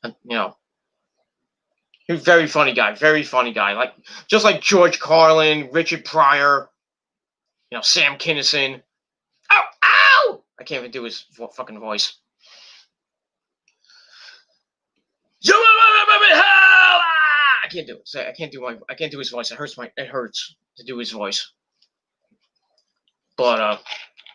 And, you know, he was a very funny guy. Like just like George Carlin, Richard Pryor, you know, Sam Kinison. Ow, ow! I can't even do his fucking voice. I can't do it. I can't do his voice. It hurts to do his voice. But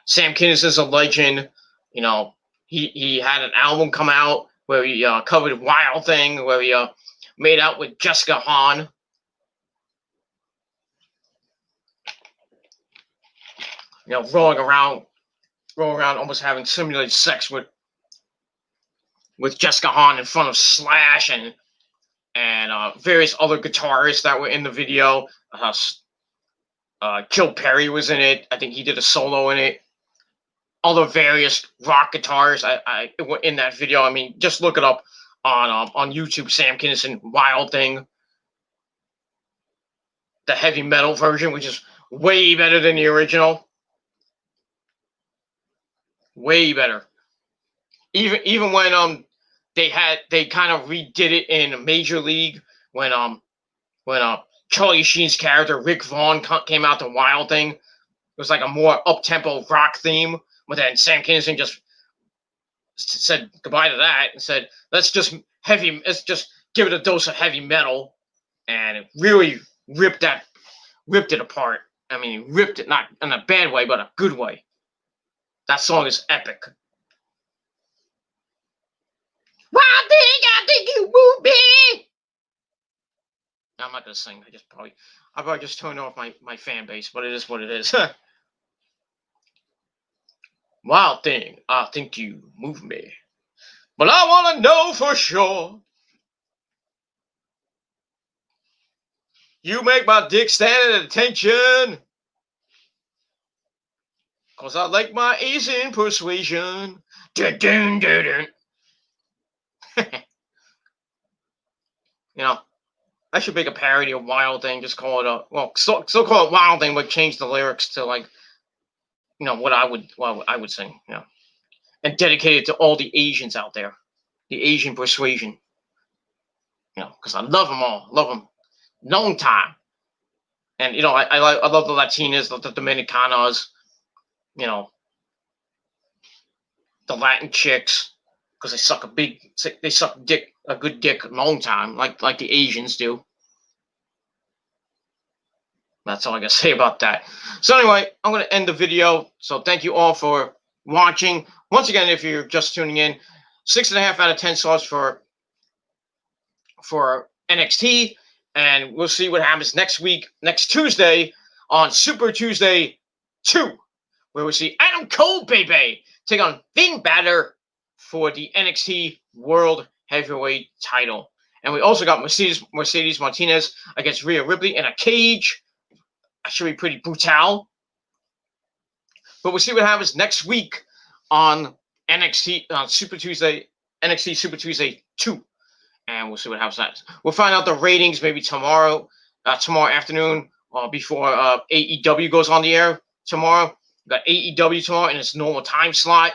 Sam Kinison is a legend. You know, he had an album come out where he covered Wild Thing, where he made out with Jessica Hahn. You know, rolling around almost having simulated sex with Jessica Hahn in front of Slash and various other guitarists that were in the video. Joe Perry was in it. I think he did a solo in it. Other various rock guitars I were in that video. I mean, just look it up on YouTube. Sam Kinison, Wild Thing, the heavy metal version, which is way better than the original. Way better. Even when they kind of redid it in Major League when Charlie Sheen's character Rick Vaughn came out to Wild Thing. It was like a more up-tempo rock theme, but then Sam Kinison just said goodbye to that and said, let's just give it a dose of heavy metal, and it really ripped it apart. I mean, ripped it not in a bad way, but a good way. That song is epic. Wild Thing, I think you move me. I'm not gonna sing. I probably just turned off my fan base, but it is what it is. Wild Thing, I think you move me, but I want to know for sure. You make my dick stand at attention, 'cause I like my Asian persuasion. Dun, dun, dun, dun. You know, I should make a parody of Wild Thing. Just call it still call it Wild Thing, but change the lyrics to, like, you know, what I would sing. You know, and dedicate it to all the Asians out there, the Asian persuasion. You know, because I love them all, love them, long time. And you know, I love the Latinas, the Dominicanas. You know, the Latin chicks, because they suck a good dick a long time, like the Asians do. That's all I gotta say about that. So anyway, I'm gonna end the video. So thank you all for watching. Once again, if you're just tuning in, 6.5 out of 10 stars for NXT, and we'll see what happens next week, next Tuesday on Super Tuesday 2, where we see Adam Cole, baby, take on Finn Balor for the NXT World Heavyweight title. And we also got Mercedes Martinez against Rhea Ripley in a cage. That should be pretty brutal. But we'll see what happens next week on NXT Super Tuesday, NXT Super Tuesday 2. And we'll see what happens. We'll find out the ratings maybe tomorrow afternoon, before AEW goes on the air tomorrow. We got AEW tomorrow in its normal time slot.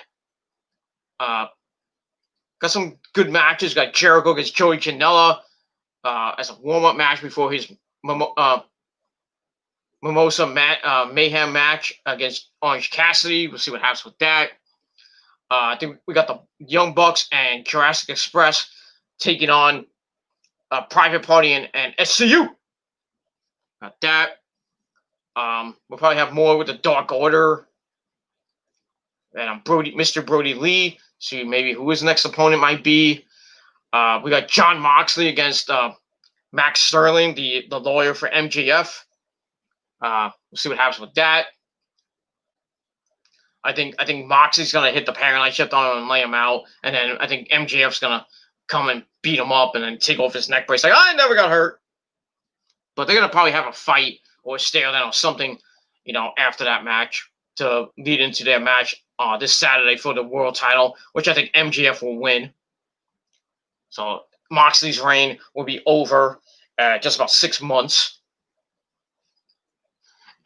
Got some good matches. Got Jericho against Joey Janela as a warm-up match before his Mimosa Mayhem match against Orange Cassidy. We'll see what happens with that. I think we got the Young Bucks and Jurassic Express taking on Private Party and SCU. Got that. We'll probably have more with the Dark Order. And Mr. Brody Lee See maybe who his next opponent might be. We got Jon Moxley against Max Sterling, the lawyer for MJF. We'll see what happens with that. I think Moxley's gonna hit the Paralyze Shift on him and lay him out, and then I think MJF's gonna come and beat him up and then take off his neck brace like I never got hurt. But they're gonna probably have a fight or a stare down or something, after that match to lead into their match this Saturday for the world title, which I think MJF will win. So Moxley's reign will be over just about 6 months,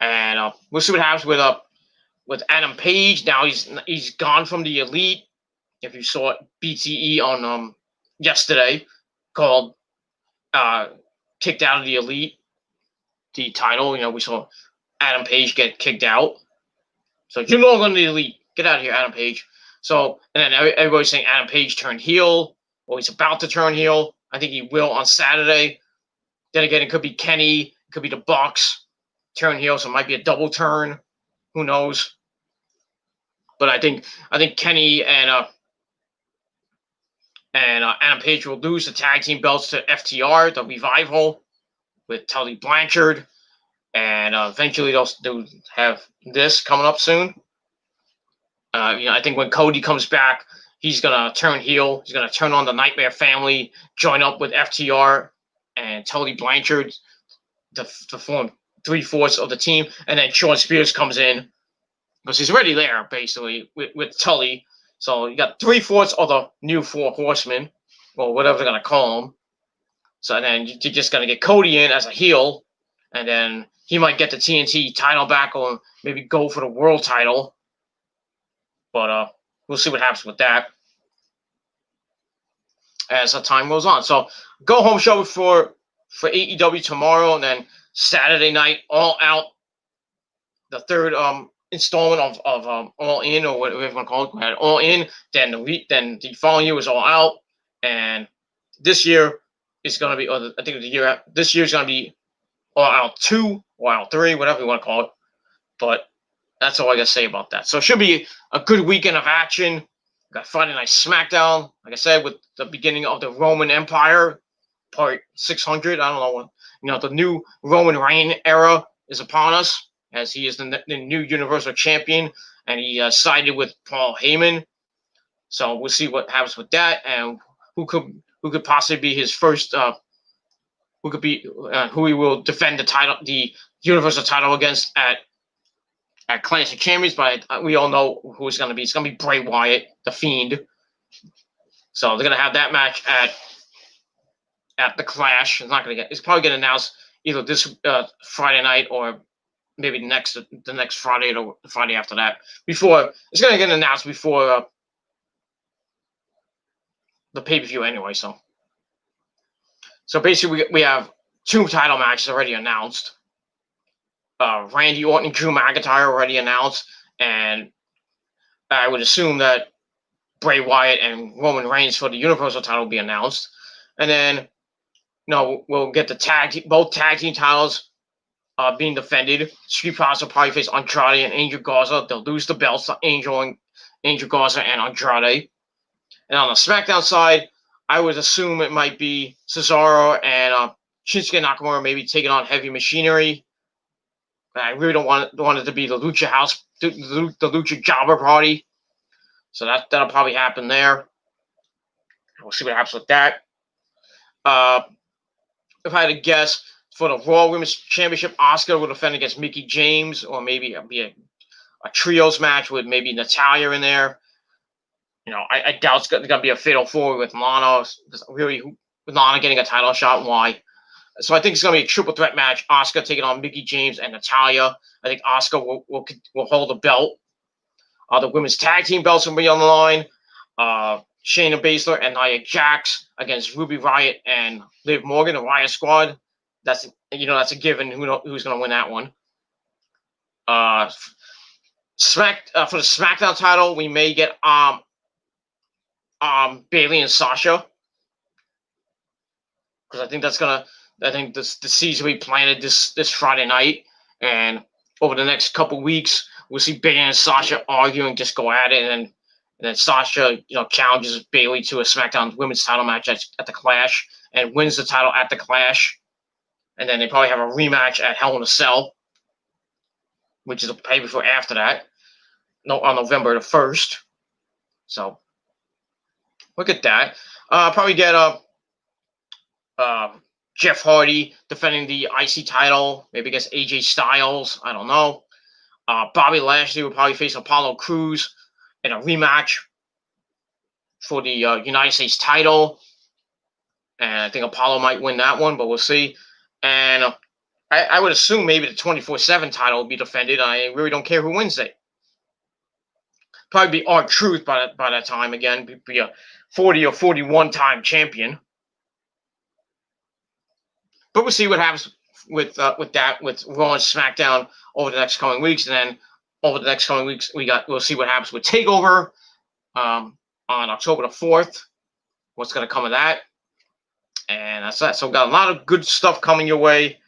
and we'll see what happens with Adam Page. Now he's gone from the Elite. If you saw BTE on yesterday, called kicked out of the Elite, the title. We saw Adam Page get kicked out. So you're no longer the Elite. Get out of here, Adam Page. So, and then everybody's saying Adam Page turned heel, or he's about to turn heel. I think he will on Saturday. Then again, it could be Kenny, it could be the Bucks turn heel, so it might be a double turn. Who knows? But I think Kenny and Adam Page will lose the tag team belts to FTR, the Revival, with Tully Blanchard, and eventually they'll have this coming up soon. I think when Cody comes back, he's gonna turn heel. He's gonna turn on the Nightmare Family, join up with FTR and Tully Blanchard to form 3/4 of the team, and then Shawn Spears comes in because he's already there basically with Tully. So you got 3/4 of the new 4 Horsemen, or whatever they're gonna call them. So then you're just gonna get Cody in as a heel, and then he might get the TNT title back, or maybe go for the world title. But we'll see what happens with that as the time goes on. So go home show for AEW tomorrow, and then Saturday night All Out, the third installment of All In, or whatever you want to call it. All In. Then the following year was All Out, and this year is going to be, I think this year is going to be All Out 2, All Out 3, whatever you want to call it. But that's all I got to say about that. So it should be a good weekend of action. We got Friday Night SmackDown, like I said, with the beginning of the Roman Empire, part 600. I don't know when, the new Roman Reign era is upon us, as he is the new Universal Champion, and he sided with Paul Heyman. So we'll see what happens with that, and who could possibly be his first, who he will defend the title, the Universal title against at Clash of Champions. But we all know who it's going to be. It's going to be Bray Wyatt, the Fiend. So they're going to have that match at the Clash. It's probably going to announce either this Friday night or maybe the next Friday or the Friday after that. It's going to get announced before the pay-per-view anyway. So basically we have 2 title matches already announced. Randy Orton and Drew McIntyre already announced, and I would assume that Bray Wyatt and Roman Reigns for the Universal title will be announced. And then, we'll get both tag team titles being defended. Street Profits will probably face Andrade and Angel Garza. They'll lose the belts to Angel Garza and Andrade. And on the SmackDown side, I would assume it might be Cesaro and Shinsuke Nakamura maybe taking on Heavy Machinery. I really don't want it to be the Lucha House, the Lucha Jobber Party. So that'll probably happen there. We'll see what happens with that. If I had to guess, for the Raw Women's Championship, Asuka will defend against Mickie James, or maybe it'll be a trios match with maybe Natalya in there. I doubt it's going to be a fatal 4 with Lana. Really, with Lana getting a title shot, why? So I think it's going to be a triple threat match. Asuka taking on Mickie James and Natalya. I think Asuka will hold the belt. The women's tag team belts will be on the line. Shayna Baszler and Nia Jax against Ruby Riott and Liv Morgan, the Riott Squad. That's a given. Who's going to win that one? For the SmackDown title, we may get Bayley and Sasha, because I think the seeds will be planted this Friday night, and over the next couple weeks, we'll see Bayley and Sasha arguing, just go at it, and And then Sasha, challenges Bayley to a SmackDown Women's title match at the Clash and wins the title at the Clash. And then they probably have a rematch at Hell in a Cell, which is a pay-per-view after that, on November the 1st. So look at that. Probably get Jeff Hardy defending the IC title, maybe against AJ Styles. I don't know. Bobby Lashley will probably face Apollo Crews in a rematch for the United States title. And I think Apollo might win that one, but we'll see. And I would assume maybe the 24/7 title will be defended. I really don't care who wins it. Probably be R-Truth by that time again. Be a 40 or 41 time champion. But we'll see what happens with Raw and SmackDown over the next coming weeks, and then over the next coming weeks we'll see what happens with Takeover on October the 4th. What's going to come of that? And that's that. So we've got a lot of good stuff coming your way,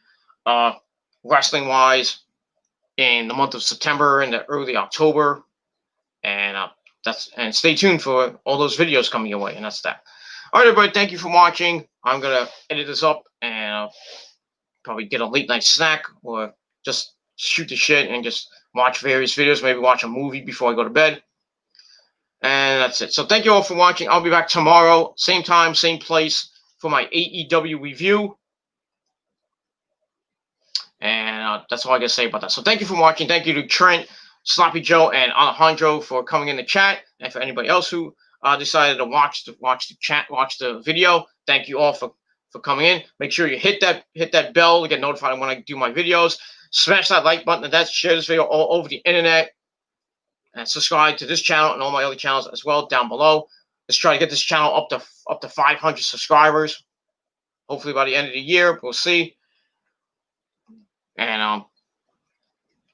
wrestling wise, in the month of September and the early October, and stay tuned for all those videos coming your way. And that's that. All right, everybody. Thank you for watching. I'm gonna edit this up and probably get a late night snack or just shoot the shit and just watch various videos. Maybe watch a movie before I go to bed. And that's it. So thank you all for watching. I'll be back tomorrow, same time, same place, for my AEW review. And that's all I got to say about that. So thank you for watching. Thank you to Trent, Sloppy Joe, and Alejandro for coming in the chat. And for anybody else who decided to watch the video, thank you all for coming in. Make sure you hit that bell to get notified when I do my videos. Smash that like button and share this video all over the internet. And subscribe to this channel and all my other channels as well down below. Let's try to get this channel up to 500 subscribers. Hopefully by the end of the year, we'll see. And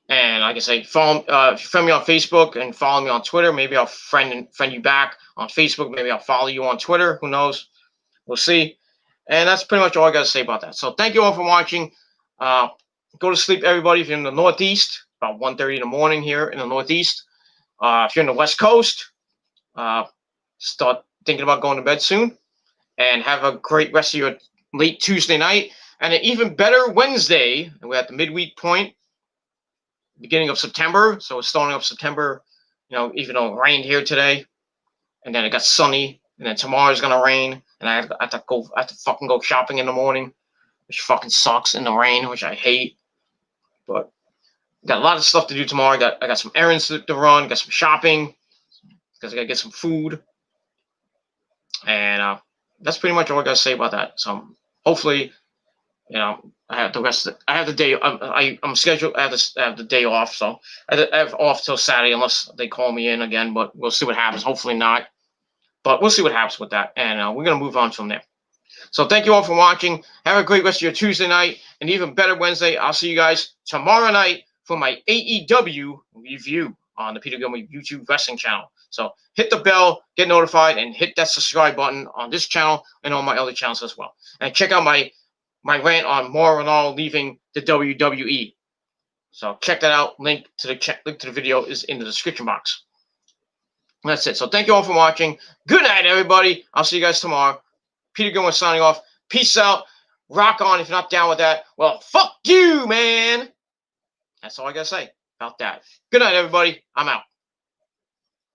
like I say, follow if you friend me on Facebook and follow me on Twitter, maybe I'll friend you back on Facebook. Maybe I'll follow you on Twitter. Who knows? We'll see. And that's pretty much all I got to say about that. So thank you all for watching. Go to sleep, everybody. If you're in the Northeast, about 1:30 in the morning here in the Northeast. If you're in the West Coast, start thinking about going to bed soon. And have a great rest of your late Tuesday night. And an even better Wednesday. And we're at the midweek point, beginning of September. So it's starting of September, even though it rained here today. And then it got sunny. And then tomorrow's going to rain. And I have to fucking go shopping in the morning, which fucking sucks in the rain, which I hate. But got a lot of stuff to do tomorrow. I got some errands to run. Got some shopping because I got to get some food. And that's pretty much all I got to say about that. So hopefully, I have the rest. I have the day. I'm scheduled. I have the day off. So I have off till Saturday unless they call me in again. But we'll see what happens. Hopefully not. But we'll see what happens with that. And we're gonna move on from there. So thank you all for watching. Have a great rest of your Tuesday night, and even better Wednesday. I'll see you guys tomorrow night for my AEW review on the Peter Gilmore YouTube wrestling channel. So hit the bell, get notified, and hit that subscribe button on this channel and on my other channels as well. And check out my rant on Mauro Ranallo leaving the WWE. So check that out. Link to the video is in the description box. That's it. So thank you all for watching. Good night, everybody. I'll see you guys tomorrow. Peter Gilmore signing off. Peace out. Rock on. If you're not down with that, well, fuck you, man. That's all I got to say about that. Good night, everybody. I'm out.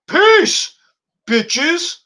Peace, bitches.